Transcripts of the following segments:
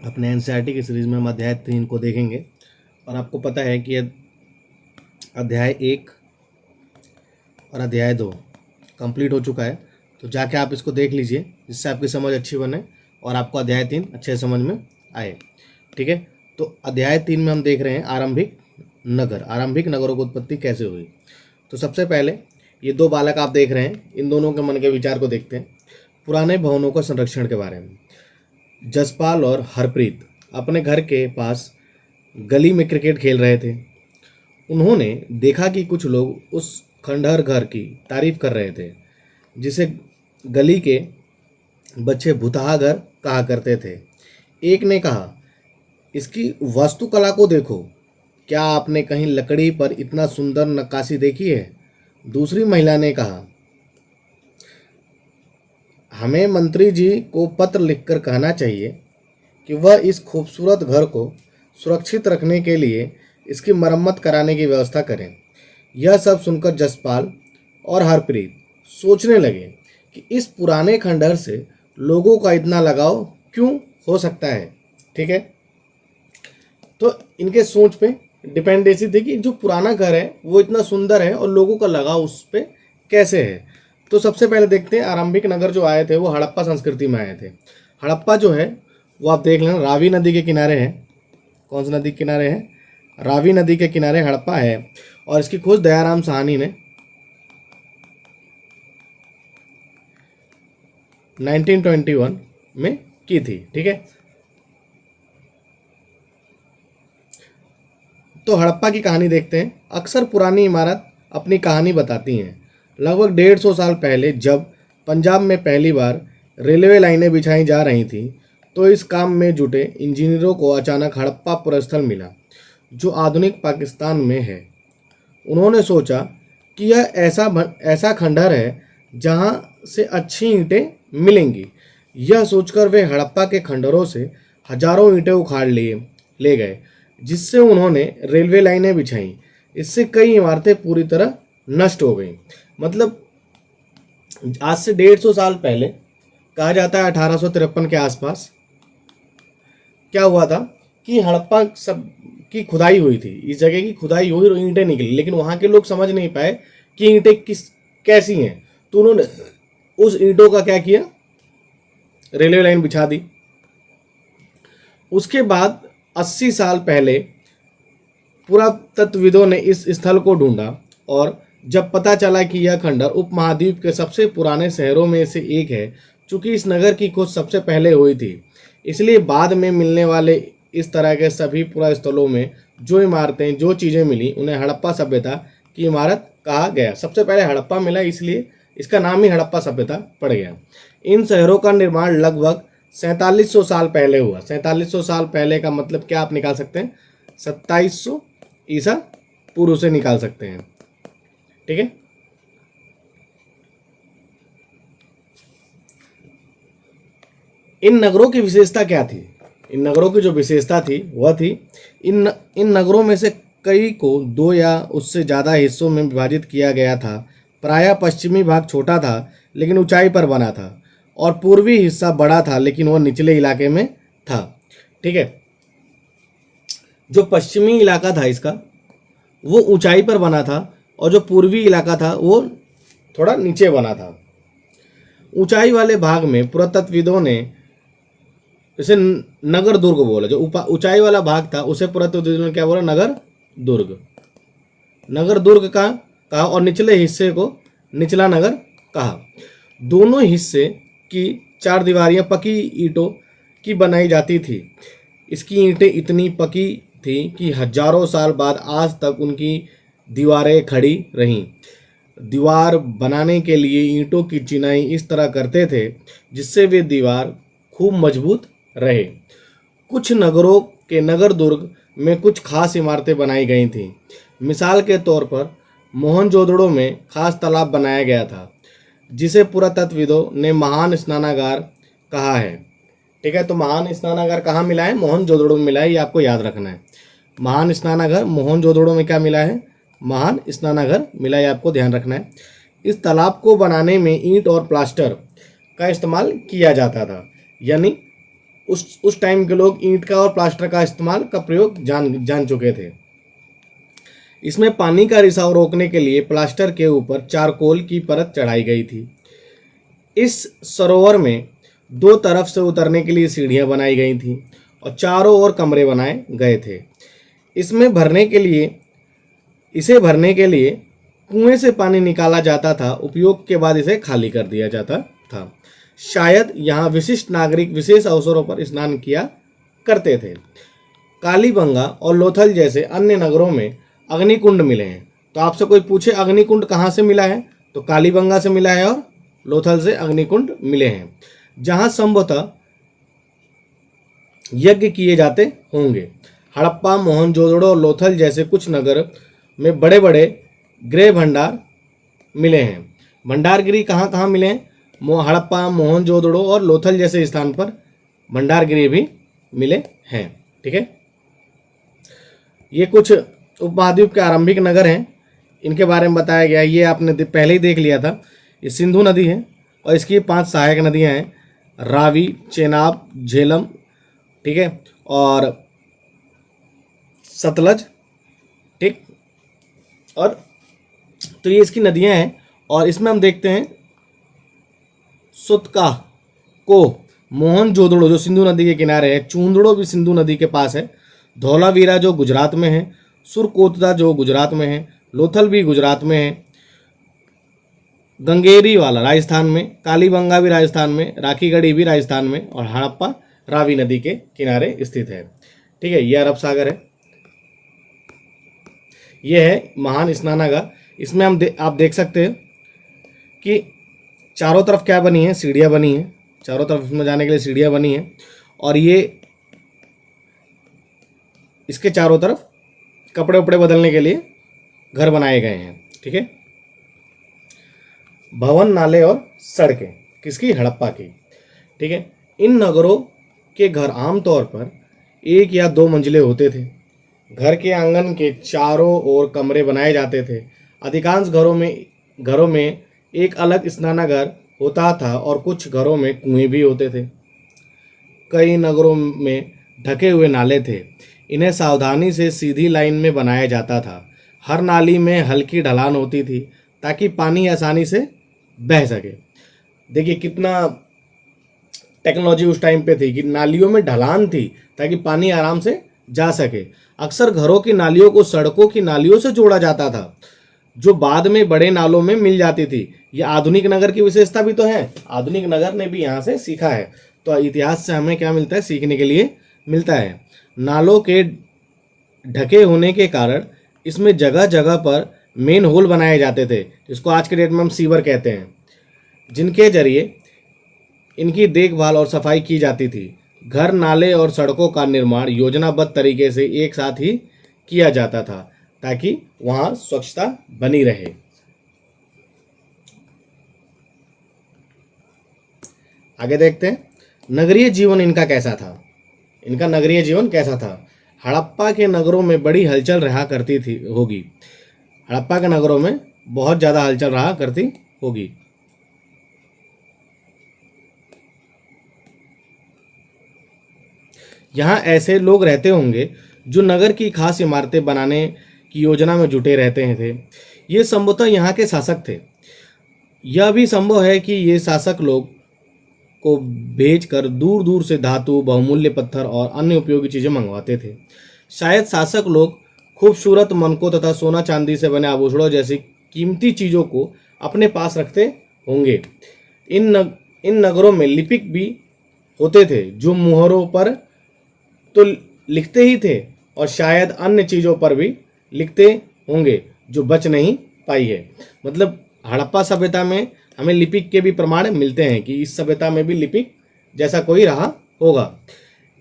अपने एनसीईआरटी की सीरीज़ में हम अध्याय 3 को देखेंगे और आपको पता है कि अध्याय 1 और अध्याय 2 कंप्लीट हो चुका है। तो जाके आप इसको देख लीजिए जिससे आपकी समझ अच्छी बने और आपको अध्याय 3 अच्छे समझ में आए। ठीक है, तो अध्याय 3 में हम देख रहे हैं आरंभिक नगर, आरंभिक नगरों की उत्पत्ति कैसे हुई। तो सबसे पहले ये दो बालक आप देख रहे हैं, इन दोनों के मन के विचार को देखते हैं। पुराने भवनों का संरक्षण के बारे में जसपाल और हरप्रीत अपने घर के पास गली में क्रिकेट खेल रहे थे। उन्होंने देखा कि कुछ लोग उस खंडहर घर की तारीफ कर रहे थे जिसे गली के बच्चे भुतहा घर कहा करते थे। एक ने कहा, इसकी वास्तुकला को देखो, क्या आपने कहीं लकड़ी पर इतना सुंदर नक्काशी देखी है? दूसरी महिला ने कहा, हमें मंत्री जी को पत्र लिखकर कहना चाहिए कि वह इस खूबसूरत घर को सुरक्षित रखने के लिए इसकी मरम्मत कराने की व्यवस्था करें। यह सब सुनकर जसपाल और हरप्रीत सोचने लगे कि इस पुराने खंडहर से लोगों का इतना लगाव क्यों हो सकता है। ठीक है, तो इनके सोच पे डिपेंडेंसी थी कि जो पुराना घर है वो इतना सुंदर है और लोगों का लगाव उस पर कैसे है। तो सबसे पहले देखते हैं आरंभिक नगर जो आए थे वो हड़प्पा संस्कृति में आए थे। हड़प्पा जो है वो आप देख लेना रावी नदी के किनारे है। कौन सी नदी के किनारे है? रावी नदी के किनारे हड़प्पा है और इसकी खोज दयाराम साहनी ने 1921 में की थी। ठीक है, तो हड़प्पा की कहानी देखते हैं। अक्सर पुरानी इमारत अपनी कहानी बताती हैं। लगभग 150 साल पहले जब पंजाब में पहली बार रेलवे लाइनें बिछाई जा रही थीं तो इस काम में जुटे इंजीनियरों को अचानक हड़प्पा पुरस्थल मिला जो आधुनिक पाकिस्तान में है। उन्होंने सोचा कि यह ऐसा खंडहर है जहां से अच्छी ईंटें मिलेंगी। यह सोचकर वे हड़प्पा के खंडहरों से हजारों ईंटें उखाड़ ले गए जिससे उन्होंने रेलवे लाइनें बिछाईं। इससे कई इमारतें पूरी तरह नष्ट हो गईं। मतलब आज से 150 साल पहले, कहा जाता है 1853 के आसपास, क्या हुआ था कि हड़प्पा सब की खुदाई हुई थी। इस जगह की खुदाई हुई और ईंटें निकली, लेकिन वहाँ के लोग समझ नहीं पाए कि ईंटें कैसी हैं। तो उन्होंने उस ईंटों का क्या किया, रेलवे लाइन बिछा दी। उसके बाद 80 साल पहले पुरातत्वविदों ने इस स्थल को ढूंढा और जब पता चला कि यह खंडहर उपमहाद्वीप के सबसे पुराने शहरों में से एक है। चूंकि इस नगर की खोज सबसे पहले हुई थी, इसलिए बाद में मिलने वाले इस तरह के सभी पुरास्थलों में जो इमारतें, जो चीज़ें मिली, उन्हें हड़प्पा सभ्यता की इमारत कहा गया। सबसे पहले हड़प्पा मिला, इसलिए इसका नाम ही हड़प्पा सभ्यता पड़ गया। इन शहरों का निर्माण लगभग 4700 साल पहले हुआ। 4700 साल पहले का मतलब क्या आप निकाल सकते हैं? 2700 ईसा पूर्व से निकाल सकते हैं। ठीक है, इन नगरों की विशेषता क्या थी? इन नगरों की जो विशेषता थी वह थी इन नगरों में से कई को 2 या उससे ज़्यादा हिस्सों में विभाजित किया गया था। प्रायः पश्चिमी भाग छोटा था लेकिन ऊंचाई पर बना था और पूर्वी हिस्सा बड़ा था लेकिन वह निचले इलाके में था। ठीक है, जो पश्चिमी इलाका था इसका वो ऊंचाई पर बना था और जो पूर्वी इलाका था वो थोड़ा नीचे बना था। ऊंचाई वाले भाग में पुरातत्वविदों ने इसे नगर दुर्ग बोला। जो ऊंचाई वाला भाग था उसे पुरातत्वविदों ने क्या बोला? नगर दुर्ग। नगर दुर्ग का कहा और निचले हिस्से को निचला नगर कहा। दोनों हिस्से की 4 दीवारियां पक्की ईंटों की बनाई जाती थी। इसकी ईंटें इतनी पक्की थी कि हजारों साल बाद आज तक उनकी दीवारें खड़ी रहीं। दीवार बनाने के लिए ईंटों की चिनाई इस तरह करते थे जिससे वे दीवार खूब मजबूत रहे। कुछ नगरों के नगर दुर्ग में कुछ खास इमारतें बनाई गई थीं। मिसाल के तौर पर मोहनजोदड़ो में खास तालाब बनाया गया था जिसे पुरातत्वविदों ने महान स्नानागार कहा है। ठीक है, तो महान स्नानागार कहाँ मिला है? मोहनजोदड़ो में मिला है, ये आपको याद रखना है। महान स्नानागार मोहनजोदड़ो में क्या मिला है? महान स्नानागार मिला है, आपको ध्यान रखना है। इस तालाब को बनाने में ईंट और प्लास्टर का इस्तेमाल किया जाता था, यानी उस टाइम के लोग ईंट का और प्लास्टर का इस्तेमाल का प्रयोग जान चुके थे। इसमें पानी का रिसाव रोकने के लिए प्लास्टर के ऊपर चारकोल की परत चढ़ाई गई थी। इस सरोवर में दो तरफ से उतरने के लिए सीढ़ियां बनाई गई थी और चारों ओर कमरे बनाए गए थे। इसे भरने के लिए कुएं से पानी निकाला जाता था। उपयोग के बाद इसे खाली कर दिया जाता था। शायद यहाँ विशिष्ट नागरिक विशेष अवसरों पर स्नान किया करते थे। कालीबंगा और लोथल जैसे अन्य नगरों में अग्निकुंड मिले हैं। तो आपसे कोई पूछे अग्निकुंड कहाँ से मिला है, तो कालीबंगा से मिला है और लोथल से अग्निकुंड मिले हैं, जहाँ संभवतः यज्ञ किए जाते होंगे। हड़प्पा, मोहनजोदड़ो और लोथल जैसे कुछ नगर में बड़े बड़े गृह भंडार मिले हैं। भंडारगिरी कहाँ कहाँ मिले हैं? हड़प्पा, मोहनजोदड़ो और लोथल जैसे स्थान पर भंडारगिरी भी मिले हैं। ठीक है, ये कुछ उपमहाद्वीप के आरंभिक नगर हैं, इनके बारे में बताया गया। ये आपने पहले ही देख लिया था। ये सिंधु नदी है और इसकी 5 सहायक नदियां हैं, रावी, चेनाब, झेलम, ठीक है, और सतलज। ठीक, और तो ये इसकी नदियां हैं। और इसमें हम देखते हैं सुतका को मोहनजोदड़ो जो सिंधु नदी के किनारे है, चूंदड़ो भी सिंधु नदी के पास है, धौलावीरा जो गुजरात में है, सुरकोतदा जो गुजरात में है, लोथल भी गुजरात में है, गंगेरी वाला राजस्थान में, कालीबंगा भी राजस्थान में, राखीगढ़ी भी राजस्थान में, और हड़प्पा रावी नदी के किनारे स्थित है। ठीक है, यह अरब सागर है। यह है महान स्नानागार। इसमें आप देख सकते हैं कि चारों तरफ क्या बनी है, सीढ़ियाँ बनी हैं। चारों तरफ इसमें जाने के लिए सीढ़ियाँ बनी हैं और ये इसके चारों तरफ कपड़े उपड़े बदलने के लिए घर बनाए गए हैं। ठीक है, भवन, नाले और सड़कें किसकी? हड़प्पा की। ठीक है, इन नगरों के घर आमतौर पर 1 या 2 मंजिले होते थे। घर के आंगन के चारों ओर कमरे बनाए जाते थे। अधिकांश घरों में एक अलग स्नानागार होता था और कुछ घरों में कुएं भी होते थे। कई नगरों में ढके हुए नाले थे। इन्हें सावधानी से सीधी लाइन में बनाया जाता था। हर नाली में हल्की ढलान होती थी ताकि पानी आसानी से बह सके। देखिए कितना टेक्नोलॉजी उस टाइम पे थी कि नालियों में ढलान थी ताकि पानी आराम से जा सके। अक्सर घरों की नालियों को सड़कों की नालियों से जोड़ा जाता था, जो बाद में बड़े नालों में मिल जाती थी। ये आधुनिक नगर की विशेषता भी तो है। आधुनिक नगर ने भी यहाँ से सीखा है। तो इतिहास से हमें क्या मिलता है? सीखने के लिए मिलता है। नालों के ढके होने के कारण इसमें जगह जगह पर मेन होल बनाए जाते थे, जिसको आज के डेट में हम सीवर कहते हैं, जिनके जरिए इनकी देखभाल और सफाई की जाती थी। घर, नाले और सड़कों का निर्माण योजनाबद्ध तरीके से एक साथ ही किया जाता था ताकि वहाँ स्वच्छता बनी रहे। आगे देखते हैं नगरीय जीवन इनका कैसा था। इनका नगरीय जीवन कैसा था? हड़प्पा के नगरों में बड़ी हलचल रहा करती थी होगी। हड़प्पा के नगरों में बहुत ज़्यादा हलचल रहा करती होगी। यहाँ ऐसे लोग रहते होंगे जो नगर की खास इमारतें बनाने की योजना में जुटे रहते थे। ये संभवतः यहाँ के शासक थे। यह भी संभव है कि ये शासक लोग को भेजकर दूर दूर से धातु, बहुमूल्य पत्थर और अन्य उपयोगी चीज़ें मंगवाते थे। शायद शासक लोग खूबसूरत मनकों तथा सोना चांदी से बने आभूषणों जैसी कीमती चीज़ों को अपने पास रखते होंगे। इन नगरों में लिपिक भी होते थे जो मुहरों पर तो लिखते ही थे और शायद अन्य चीज़ों पर भी लिखते होंगे जो बच नहीं पाई है। मतलब हड़प्पा सभ्यता में हमें लिपिक के भी प्रमाण मिलते हैं कि इस सभ्यता में भी लिपिक जैसा कोई रहा होगा।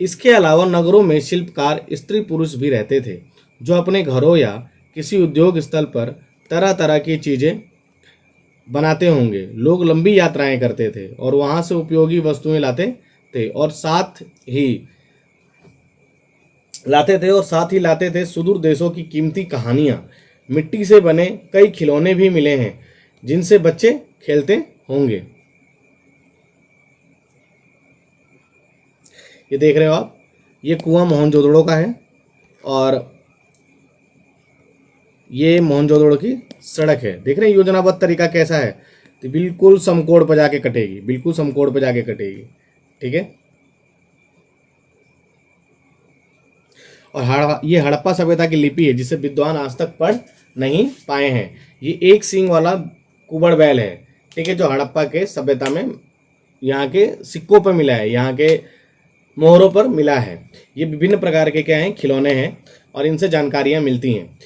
इसके अलावा नगरों में शिल्पकार स्त्री पुरुष भी रहते थे जो अपने घरों या किसी उद्योग स्थल पर तरह तरह की चीज़ें बनाते होंगे। लोग लंबी यात्राएं करते थे और वहाँ से उपयोगी वस्तुएं लाते थे और साथ ही लाते थे सुदूर देशों की कीमती कहानियाँ। मिट्टी से बने कई खिलौने भी मिले हैं जिनसे बच्चे खेलते होंगे। ये देख रहे हो आप, ये कुआं मोहनजोदड़ो का है और ये मोहनजोदड़ो की सड़क है। देख रहे हैं योजनाबद्ध तरीका कैसा है, तो बिल्कुल समकोण पर जाके कटेगी, बिल्कुल समकोण पर जाके कटेगी। ठीक है। और ये हड़प्पा सभ्यता की लिपि है जिसे विद्वान आज तक पढ़ नहीं पाए हैं। ये एक सींग वाला कुबड़ बैल है। ठीक है, जो हड़प्पा के सभ्यता में यहाँ के सिक्कों पर मिला है, यहाँ के मोहरों पर मिला है। ये विभिन्न प्रकार के क्या हैं, खिलौने हैं और इनसे जानकारियाँ मिलती हैं।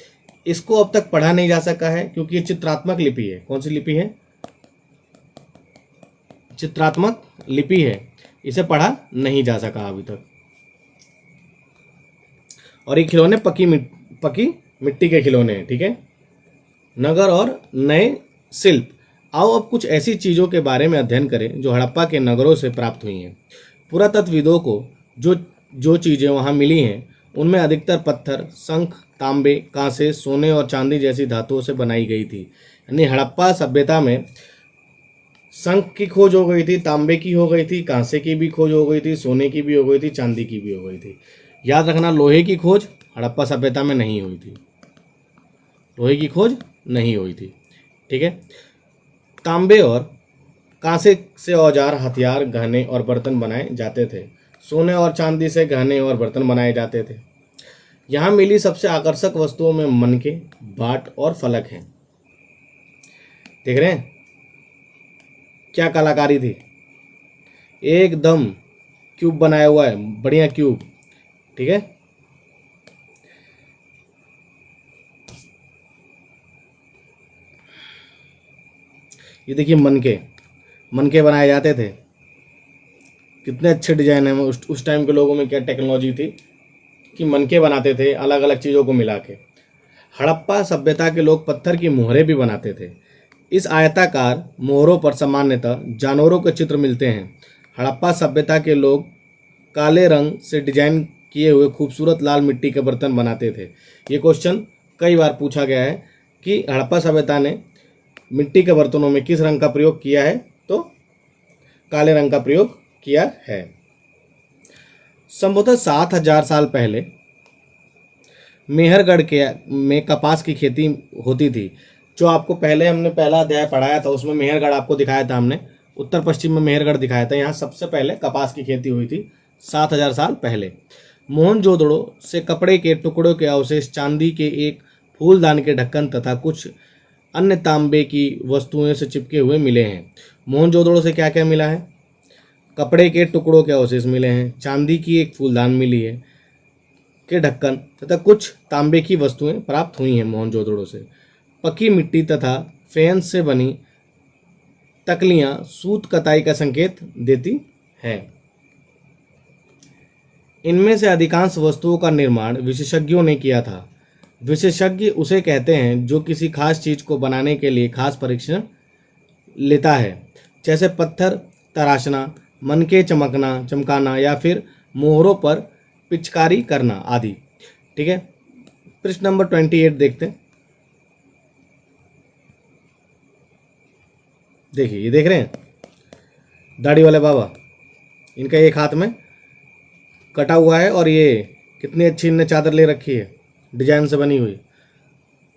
इसको अब तक पढ़ा नहीं जा सका है क्योंकि ये चित्रात्मक लिपि है। कौन सी लिपि है? चित्रात्मक लिपि है, इसे पढ़ा नहीं जा सका अभी तक। और ये खिलौने पक्की मिट्टी के खिलौने हैं। ठीक है। नगर और नए शिल्प। आओ अब कुछ ऐसी चीज़ों के बारे में अध्ययन करें जो हड़प्पा के नगरों से प्राप्त हुई हैं। पुरातत्वविदों को जो चीज़ें वहाँ मिली हैं उनमें अधिकतर पत्थर, शंख, तांबे, कांसे, सोने और चांदी जैसी धातुओं से बनाई गई थी। यानी हड़प्पा सभ्यता में शंख की खोज हो गई थी, तांबे की हो गई थी, कांसे की भी खोज हो गई थी, सोने की भी हो गई थी, चांदी की भी हो गई थी। याद रखना, लोहे की खोज हड़प्पा सभ्यता में नहीं हुई थी, लोहे की खोज नहीं हुई थी। ठीक है। तांबे और कांसे से औजार, हथियार, गहने और बर्तन बनाए जाते थे। सोने और चांदी से गहने और बर्तन बनाए जाते थे। यहाँ मिली सबसे आकर्षक वस्तुओं में मनके, बाट और फलक हैं। देख रहे हैं क्या कलाकारी थी, एकदम क्यूब बनाया हुआ है, बढ़िया क्यूब। ठीक है। ये देखिए मनके बनाए जाते थे। कितने अच्छे डिजाइन है। उस टाइम के लोगों में क्या टेक्नोलॉजी थी कि मनके बनाते थे अलग अलग चीज़ों को मिला के। हड़प्पा सभ्यता के लोग पत्थर की मोहरें भी बनाते थे। इस आयताकार मोहरों पर सामान्यतः जानवरों के चित्र मिलते हैं। हड़प्पा सभ्यता के लोग काले रंग से डिजाइन किए हुए खूबसूरत लाल मिट्टी के बर्तन बनाते थे। ये क्वेश्चन कई बार पूछा गया है कि हड़प्पा सभ्यता ने मिट्टी के बर्तनों में किस रंग का प्रयोग किया है, तो काले रंग का प्रयोग किया है। संभवतः 7000 साल पहले मेहरगढ़ में कपास की खेती होती थी। जो आपको पहले हमने पहला अध्याय पढ़ाया था उसमें मेहरगढ़ आपको दिखाया था, हमने उत्तर पश्चिम में मेहरगढ़ दिखाया था। यहाँ सबसे पहले कपास की खेती हुई थी 7000 साल पहले। मोहनजोदड़ो से कपड़े के टुकड़ों के अवशेष, चांदी के एक फूलदान के ढक्कन तथा कुछ अन्य तांबे की वस्तुओं से चिपके हुए मिले हैं। मोहनजोदड़ो से क्या क्या मिला है? कपड़े के टुकड़ों के अवशेष मिले हैं, चांदी की एक फूलदान मिली है के ढक्कन तथा कुछ तांबे की वस्तुएं प्राप्त हुई हैं मोहनजोदड़ो से। पकी मिट्टी तथा फेंस से बनी तकलियां सूत कताई का संकेत देती हैं। इनमें से अधिकांश वस्तुओं का निर्माण विशेषज्ञों ने किया था। विशेषज्ञ उसे कहते हैं जो किसी खास चीज को बनाने के लिए खास परीक्षण लेता है, जैसे पत्थर तराशना, मनके चमकाना या फिर मोहरों पर पिचकारी करना आदि। ठीक है। पृष्ठ नंबर 28 देखते हैं। देखिए, ये देख रहे हैं दाढ़ी वाले बाबा, इनका एक हाथ में कटा हुआ है और ये कितनी अच्छी इनने चादर ले रखी है, डिजाइन से बनी हुई।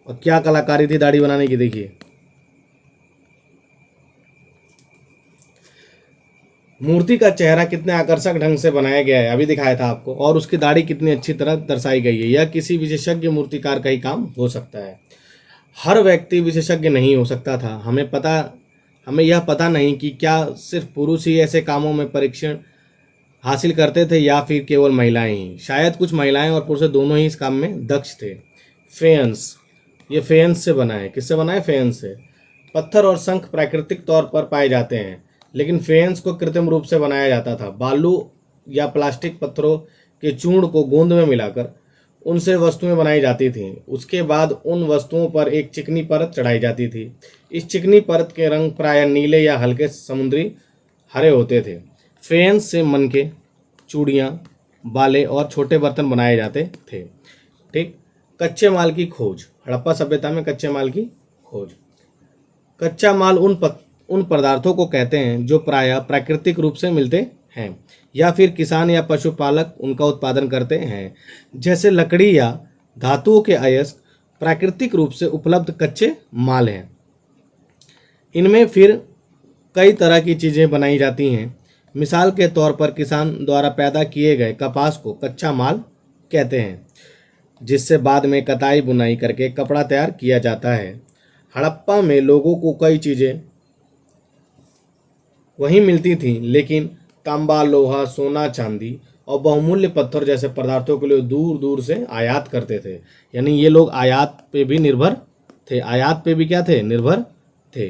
और क्या कलाकारी थी दाढ़ी बनाने की, देखिए। मूर्ति का चेहरा कितने आकर्षक ढंग से बनाया गया है, अभी दिखाया था आपको, और उसकी दाढ़ी कितनी अच्छी तरह दर्शाई गई है। यह किसी विशेषज्ञ मूर्तिकार का ही काम हो सकता है। हर व्यक्ति विशेषज्ञ नहीं हो सकता था। हमें यह पता नहीं कि क्या सिर्फ पुरुष ही ऐसे कामों में परीक्षण हासिल करते थे या फिर केवल महिलाएं ही। शायद कुछ महिलाएं और पुरुष दोनों ही इस काम में दक्ष थे। फेयंस, ये फेयंस से बना है। किससे बना है? फेयंस से। पत्थर और शंख प्राकृतिक तौर पर पाए जाते हैं, लेकिन फेयंस को कृत्रिम रूप से बनाया जाता था। बालू या प्लास्टिक पत्थरों के चूर्ण को गोंद में मिलाकर उनसे वस्तुएं बनाई जाती थीं। उसके बाद उन वस्तुओं पर एक चिकनी परत चढ़ाई जाती थी। इस चिकनी परत के रंग प्रायः नीले या हल्के समुद्री हरे होते थे। फेयंस से मनके, चूड़ियाँ, बाले और छोटे बर्तन बनाए जाते थे। ठीक। कच्चे माल की खोज। हड़प्पा सभ्यता में कच्चे माल की खोज। कच्चा माल उन पदार्थों को कहते हैं जो प्रायः प्राकृतिक रूप से मिलते हैं, या फिर किसान या पशुपालक उनका उत्पादन करते हैं, जैसे लकड़ी या धातुओं के अयस्क प्राकृतिक रूप से उपलब्ध कच्चे माल हैं। इनमें फिर कई तरह की चीज़ें बनाई जाती हैं। मिसाल के तौर पर किसान द्वारा पैदा किए गए कपास को कच्चा माल कहते हैं, जिससे बाद में कताई बुनाई करके कपड़ा तैयार किया जाता है। हड़प्पा में लोगों को कई चीज़ें वहीं मिलती थीं, लेकिन तांबा, लोहा, सोना, चांदी और बहुमूल्य पत्थर जैसे पदार्थों के लिए दूर दूर से आयात करते थे। यानी ये लोग आयात पे भी निर्भर थे, आयात पे भी क्या थे, निर्भर थे।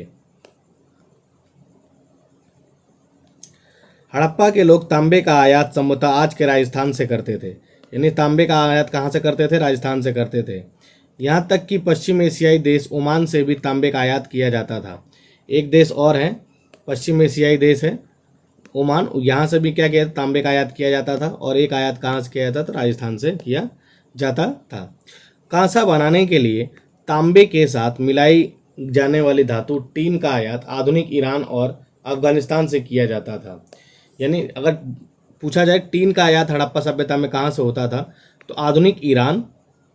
हड़प्पा के लोग तांबे का आयात संभवतः आज के राजस्थान से करते थे। यानी तांबे का आयात कहाँ से करते थे, राजस्थान से करते थे। यहाँ तक कि पश्चिम एशियाई देश ओमान से भी तांबे का आयात किया जाता था। एक देश और है, पश्चिम एशियाई देश है ओमान, यहाँ से भी क्या किया, तांबे का आयात किया जाता था। और एक आयात कहाँ से किया जाता था, राजस्थान से किया जाता था। कांसा बनाने के लिए तांबे के साथ मिलाई जाने वाली धातु टीन का आयात आधुनिक ईरान और अफगानिस्तान से किया जाता था। यानी अगर पूछा जाए टीन का आयात हड़प्पा सभ्यता में कहाँ से होता था, तो आधुनिक ईरान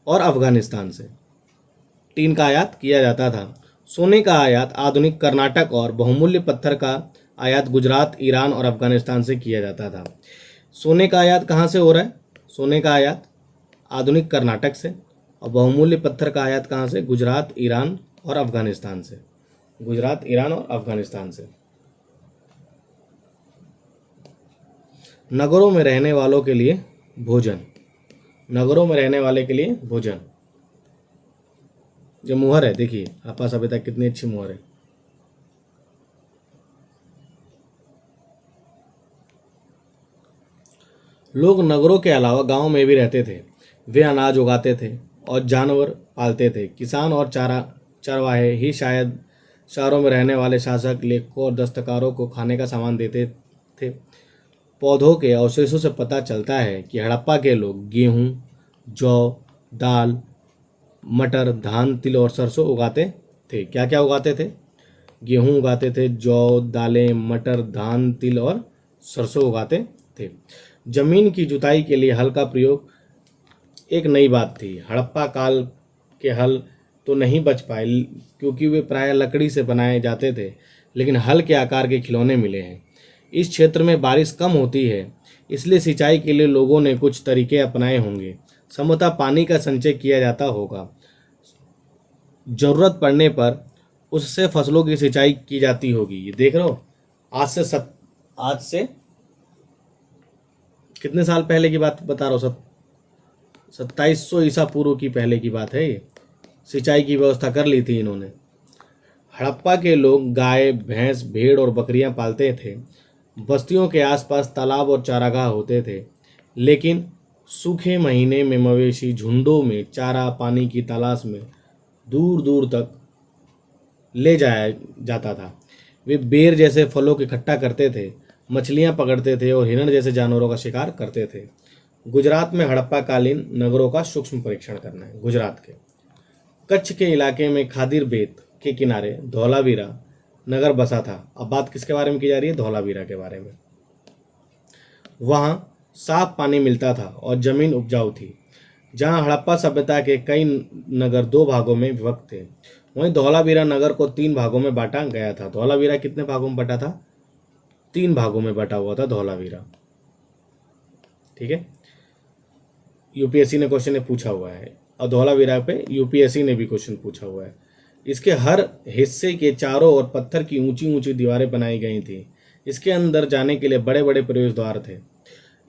और अफगानिस्तान से टीन का आयात किया जाता था। सोने का आयात आधुनिक कर्नाटक और बहुमूल्य पत्थर का आयात गुजरात, ईरान और अफगानिस्तान से किया जाता था। सोने का आयात कहाँ से हो रहा है, सोने का आयात आधुनिक कर्नाटक से, और बहुमूल्य पत्थर का आयात कहाँ से, गुजरात, ईरान और अफगानिस्तान से, गुजरात, ईरान और अफगानिस्तान से। नगरों में रहने वालों के लिए भोजन, नगरों में रहने वाले के लिए भोजन। जो मुहर है देखिए, हड़प्पा सभ्यता कितनी अच्छी मुहर है। लोग नगरों के अलावा गांव में भी रहते थे। वे अनाज उगाते थे और जानवर पालते थे। किसान और चरवाहे ही शायद शहरों में रहने वाले शासक, लेखकों और दस्तकारों को खाने का सामान देते थे। पौधों के अवशेषों से पता चलता है कि हड़प्पा के लोग गेहूं, जौ, दाल, मटर, धान, तिल और सरसों उगाते थे। क्या क्या उगाते थे, गेहूं उगाते थे, जौ, दालें, मटर, धान, तिल और सरसों उगाते थे। जमीन की जुताई के लिए हल का प्रयोग एक नई बात थी। हड़प्पा काल के हल तो नहीं बच पाए क्योंकि वे प्रायः लकड़ी से बनाए जाते थे, लेकिन हल के आकार के खिलौने मिले हैं। इस क्षेत्र में बारिश कम होती है, इसलिए सिंचाई के लिए लोगों ने कुछ तरीके अपनाए होंगे। संभवतः पानी का संचय किया जाता होगा। जरूरत पड़ने पर उससे फसलों की सिंचाई की जाती होगी। ये देख रहे हो, आज से कितने साल पहले की बात बता रहा हूँ, 2700 ईसा पूर्व की पहले की बात है। ये सिंचाई की व्यवस्था कर ली थी इन्होंने। हड़प्पा के लोग गाय, भैंस, भेड़ और बकरियां पालते थे। बस्तियों के आसपास तालाब और चारागाह होते थे, लेकिन सूखे महीने में मवेशी झुंडों में चारा पानी की तलाश में दूर दूर तक ले जाया जाता था। वे बेर जैसे फलों की इकट्ठा करते थे, मछलियां पकड़ते थे और हिरण जैसे जानवरों का शिकार करते थे। गुजरात में हड़प्पा कालीन नगरों का सूक्ष्म परीक्षण करना है। गुजरात के कच्छ के इलाके में खादिर बेत के किनारे धौलावीरा नगर बसा था। अब बात किसके बारे में की जा रही है, धौलावीरा के बारे में। वहाँ साफ पानी मिलता था और जमीन उपजाऊ थी। जहाँ हड़प्पा सभ्यता के कई नगर दो भागों में विभक्त थे, वहीं धौलावीरा नगर को 3 भागों में बांटा गया था। धौलावीरा कितने भागों में बटा था, 3 भागों में बटा हुआ था धौलावीरा। ठीक है, यूपीएससी ने क्वेश्चन पूछा हुआ है और धौलावीरा पे यूपीएससी ने भी क्वेश्चन पूछा हुआ है। इसके हर हिस्से के चारों ओर पत्थर की ऊंची ऊंची दीवारें बनाई गई थी। इसके अंदर जाने के लिए बड़े बड़े प्रवेश द्वार थे।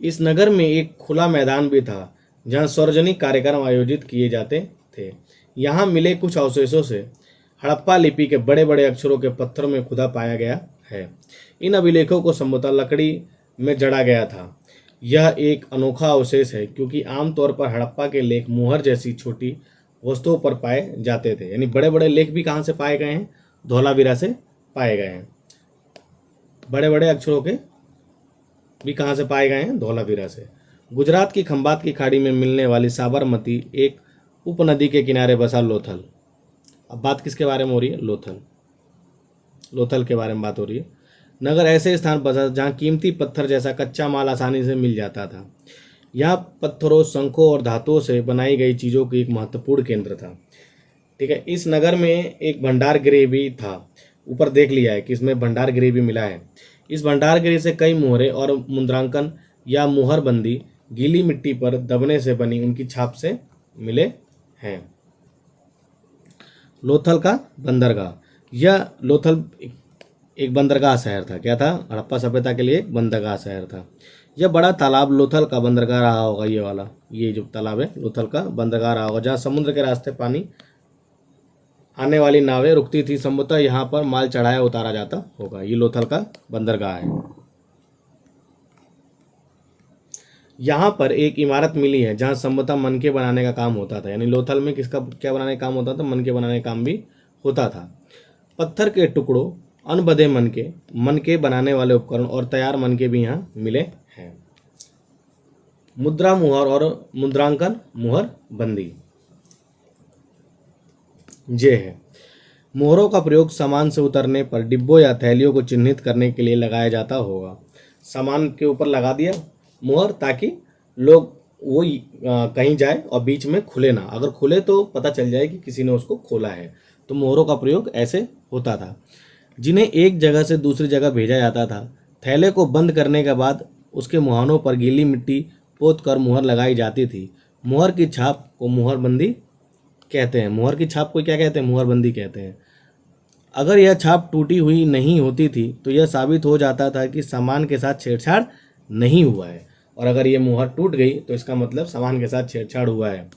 इस नगर में एक खुला मैदान भी था जहां सार्वजनिक कार्यक्रम आयोजित किए जाते थे। यहाँ मिले कुछ अवशेषों से हड़प्पा लिपि के बड़े बड़े अक्षरों के पत्थरों में खुदा पाया गया है। इन अभिलेखों को संभवतः लकड़ी में जड़ा गया था। यह एक अनोखा अवशेष है क्योंकि आमतौर पर हड़प्पा के लेख मुहर जैसी छोटी वस्तुओं पर पाए जाते थे। यानी बड़े बड़े लेख भी कहाँ से पाए गए हैं, धौलावीरा से पाए गए हैं। बड़े बड़े अक्षरों के भी कहाँ से पाए गए हैं, धौलावीरा से। गुजरात की खंबात की खाड़ी में मिलने वाली साबरमती एक उपनदी के किनारे बसा लोथल। अब बात किसके बारे में हो रही है, लोथल, लोथल के बारे में बात हो रही है। नगर ऐसे स्थान पर था जहाँ कीमती पत्थर जैसा कच्चा माल आसानी से मिल जाता था। यहाँ पत्थरों, शंखों और धातुओं से बनाई गई चीज़ों की एक महत्वपूर्ण केंद्र था। ठीक है, इस नगर में एक भंडार गृह भी था। ऊपर देख लिया है कि इसमें भंडार गृह भी मिला है। इस भंडार गृह से कई मोहरे और मुद्रांकन या मुहरबंदी गीली मिट्टी पर दबने से बनी उनकी छाप से मिले हैं। लोथल का बंदरगाह। यह लोथल एक बंदरगाह शहर था। क्या था? हड़प्पा सभ्यता के लिए एक बंदरगाह शहर था। यह बड़ा तालाब लोथल का बंदरगाह रहा होगा। ये वाला, ये जो तालाब है लोथल का बंदरगाह रहा होगा, जहाँ समुद्र के रास्ते पानी आने वाली नावें रुकती थी। संभवतः यहाँ पर माल चढ़ाया उतारा जाता होगा। ये लोथल का बंदरगाह है। यहाँ पर एक इमारत मिली है जहाँ संभवतः मनके बनाने का काम होता था। यानी लोथल में किसका क्या बनाने का काम होता था? मनके बनाने का काम भी होता था। पत्थर के टुकड़ों, अनबधे मनके, मनके बनाने वाले उपकरण और तैयार मनके भी यहाँ मिले हैं। मुद्रा मुहर और मुद्रांकन मुहर बंदी ये है। मोहरों का प्रयोग सामान से उतरने पर डिब्बों या थैलियों को चिन्हित करने के लिए लगाया जाता होगा। सामान के ऊपर लगा दिया मोहर ताकि लोग वो कहीं जाए और बीच में खुले ना। अगर खुले तो पता चल जाए कि किसी ने उसको खोला है। तो मोहरों का प्रयोग ऐसे होता था, जिन्हें एक जगह से दूसरी जगह भेजा जाता था। थैले को बंद करने के बाद उसके मुहानों पर गीली मिट्टी पोत कर मुहर लगाई जाती थी। मुहर की छाप को मुहरबंदी कहते हैं। मुहर की छाप को क्या कहते हैं? मुहरबंदी कहते हैं। अगर यह छाप टूटी हुई नहीं होती थी तो यह साबित हो जाता था कि सामान के साथ छेड़छाड़ नहीं हुआ है। और अगर ये मुहर टूट गई तो इसका मतलब सामान के साथ छेड़छाड़ हुआ है।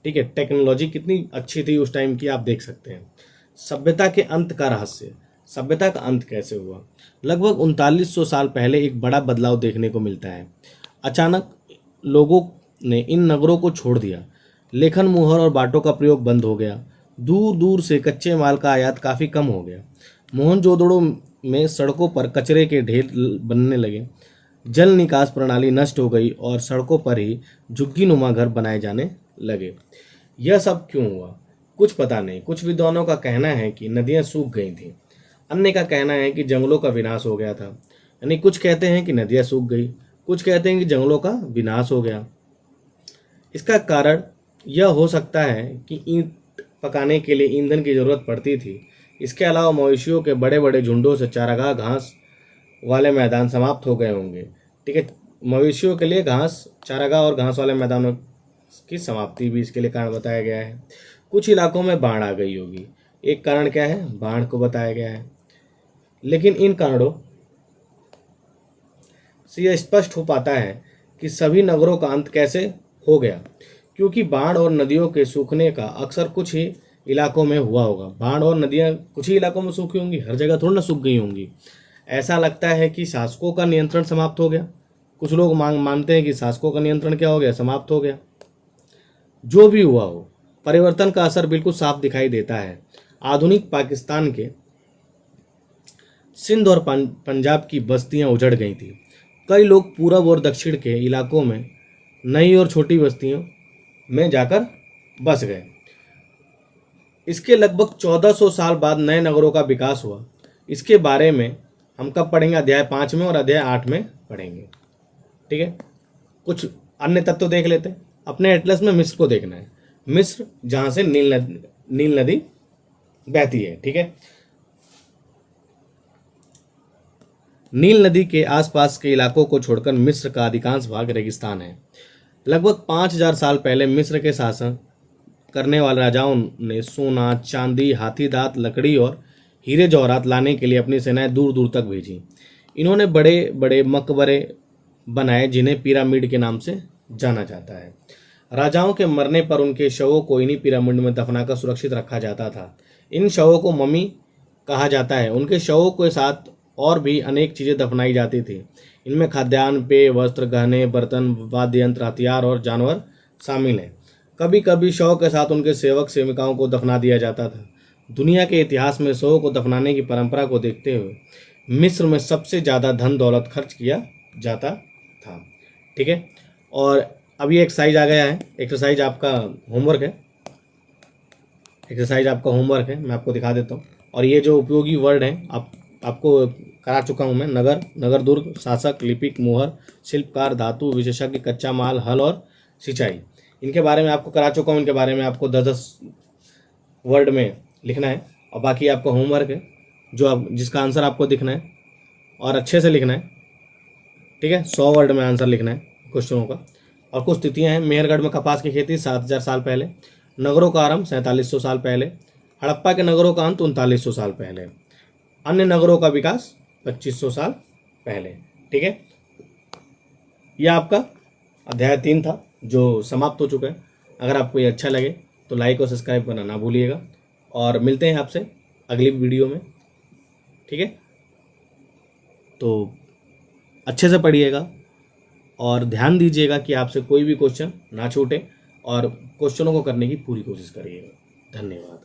ठीक है, टेक्नोलॉजी कितनी अच्छी थी उस टाइम की, आप देख सकते हैं। सभ्यता के अंत का रहस्य। सभ्यता का अंत कैसे हुआ? लगभग 3900 साल पहले एक बड़ा बदलाव देखने को मिलता है। अचानक लोगों ने इन नगरों को छोड़ दिया। लेखन, मुहर और बाटों का प्रयोग बंद हो गया। दूर दूर से कच्चे माल का आयात काफ़ी कम हो गया। मोहनजोदड़ो में सड़कों पर कचरे के ढेर बनने लगे। जल निकास प्रणाली नष्ट हो गई और सड़कों पर ही झुग्गीनुमा घर बनाए जाने लगे। यह सब क्यों हुआ? कुछ पता नहीं। कुछ विद्वानों का कहना है कि नदियाँ सूख गई थीं। अन्य का कहना है कि जंगलों का विनाश हो गया था। यानी कुछ कहते हैं कि नदियाँ सूख गई, कुछ कहते हैं कि जंगलों का विनाश हो गया। इसका कारण यह हो सकता है कि ईंट पकाने के लिए ईंधन की जरूरत पड़ती थी। इसके अलावा मवेशियों के बड़े बड़े झुंडों से चारागाह, घास वाले मैदान समाप्त हो गए होंगे। ठीक है, मवेशियों के लिए घास, चारागाह और घास वाले मैदानों की समाप्ति भी इसके लिए कारण बताया गया है। कुछ इलाकों में बाढ़ आ गई होगी। एक कारण क्या है? बाढ़ को बताया गया है। लेकिन इन कारणों से यह स्पष्ट हो पाता है कि सभी नगरों का अंत कैसे हो गया, क्योंकि बाढ़ और नदियों के सूखने का अक्सर कुछ ही इलाकों में हुआ होगा। बाढ़ और नदियाँ कुछ ही इलाकों में सूखी होंगी, हर जगह थोड़ी ना सूख गई होंगी। ऐसा लगता है कि शासकों का नियंत्रण समाप्त हो गया। कुछ लोग मानते हैं कि शासकों का नियंत्रण क्या हो गया? समाप्त हो गया। जो भी हुआ हो, परिवर्तन का असर बिल्कुल साफ दिखाई देता है। आधुनिक पाकिस्तान के सिंध और पंजाब की बस्तियां उजड़ गई थी। कई लोग पूरब और दक्षिण के इलाकों में नई और छोटी बस्तियों में जाकर बस गए। इसके लगभग 1400 साल बाद नए नगरों का विकास हुआ। इसके बारे में हम कब पढ़ेंगे? अध्याय 5 में और अध्याय 8 में पढ़ेंगे। ठीक है, कुछ अन्य तत्व देख लेते हैं। अपने एटलस में मिस्र को देखना है। मिस्र जहाँ से नील नदी बहती है। ठीक है, नील नदी के आसपास के इलाकों को छोड़कर मिस्र का अधिकांश भाग रेगिस्तान है। लगभग 5000 साल पहले मिस्र के शासन करने वाले राजाओं ने सोना, चांदी, हाथी दांत, लकड़ी और हीरे जवाहरात लाने के लिए अपनी सेनाएं दूर दूर तक भेजी। इन्होंने बड़े बड़े मकबरे बनाए जिन्हें पिरामिड के नाम से जाना जाता है। राजाओं के मरने पर उनके शवों को इन्हीं पिरामिड में दफनाकर सुरक्षित रखा जाता था। इन शवों को मम्मी कहा जाता है। उनके शवों के साथ और भी अनेक चीज़ें दफनाई जाती थी। इनमें खाद्यान्न, पेय, वस्त्र, गहने, बर्तन, वाद्य यंत्र, हथियार और जानवर शामिल हैं। कभी कभी शव के साथ उनके सेवक सेविकाओं को दफना दिया जाता था। दुनिया के इतिहास में शवों को दफनाने की परंपरा को देखते हुए मिस्र में सबसे ज़्यादा धन दौलत खर्च किया जाता था। ठीक है, और अभी एक्सरसाइज आ गया है। एक्सरसाइज आपका होमवर्क है। एक्सरसाइज आपका होमवर्क है, मैं आपको दिखा देता हूँ। और ये जो उपयोगी वर्ड हैं आप आपको करा चुका हूँ मैं। नगर, नगर दुर्ग, शासक, लिपिक, मोहर, शिल्पकार, धातु विशेषज्ञ, कच्चा माल, हल और सिंचाई, इनके बारे में आपको करा चुका हूँ। इनके बारे में आपको 10-10 वर्ड में लिखना है और बाकी आपका होमवर्क है जो आप जिसका आंसर आपको दिखना है और अच्छे से लिखना है, ठीक है। 100 वर्ड में आंसर लिखना है क्वेश्चनों का। और कुछ तिथियां हैं। मेहरगढ़ में कपास की खेती 7000 साल पहले, नगरों का आरंभ 4700 साल पहले, हड़प्पा के नगरों का अंत 3900 साल पहले, अन्य नगरों का विकास 2500 साल पहले, ठीक है। यह आपका अध्याय 3 था जो समाप्त हो चुका है। अगर आपको ये अच्छा लगे तो लाइक और सब्सक्राइब करना ना भूलिएगा और मिलते हैं आपसे अगली वीडियो में, ठीक है। तो अच्छे से पढ़िएगा और ध्यान दीजिएगा कि आपसे कोई भी क्वेश्चन ना छूटे और क्वेश्चनों को करने की पूरी कोशिश करिएगा। धन्यवाद।